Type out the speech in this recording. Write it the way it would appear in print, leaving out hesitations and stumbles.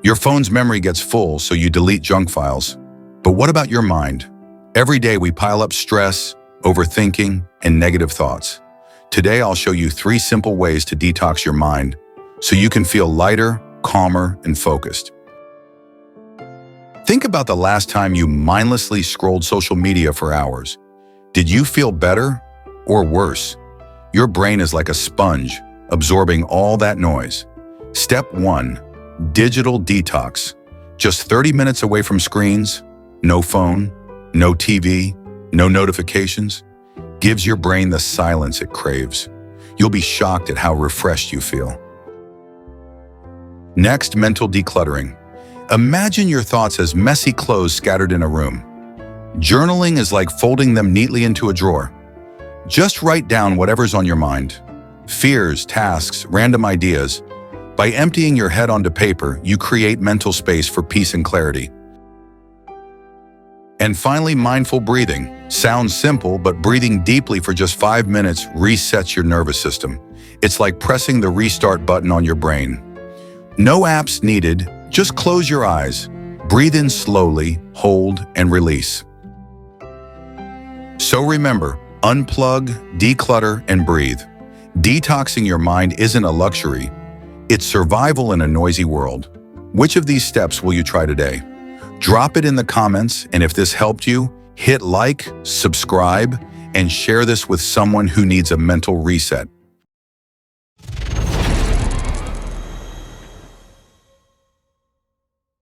Your phone's memory gets full, so you delete junk files. But what about your mind? Every day we pile up stress, overthinking, and negative thoughts. Today I'll show you 3 simple ways to detox your mind so you can feel lighter, calmer, and focused. Think about the last time you mindlessly scrolled social media for hours. Did you feel better or worse? Your brain is like a sponge, absorbing all that noise. Step 1. Digital detox. Just 30 minutes away from screens, no phone, no TV, no notifications. Gives your brain the silence it craves. You'll be shocked at how refreshed you feel. Next, mental decluttering. Imagine your thoughts as messy clothes scattered in a room. Journaling is like folding them neatly into a drawer. Just write down whatever's on your mind. Fears, tasks, random ideas. By emptying your head onto paper, you create mental space for peace and clarity. And finally, mindful breathing. Sounds simple, but breathing deeply for just 5 minutes resets your nervous system. It's like pressing the restart button on your brain. No apps needed, just close your eyes. Breathe in slowly, hold, and release. So remember, unplug, declutter, and breathe. Detoxing your mind isn't a luxury. It's survival in a noisy world. Which of these steps will you try today? Drop it in the comments, and if this helped you, hit like, subscribe, and share this with someone who needs a mental reset.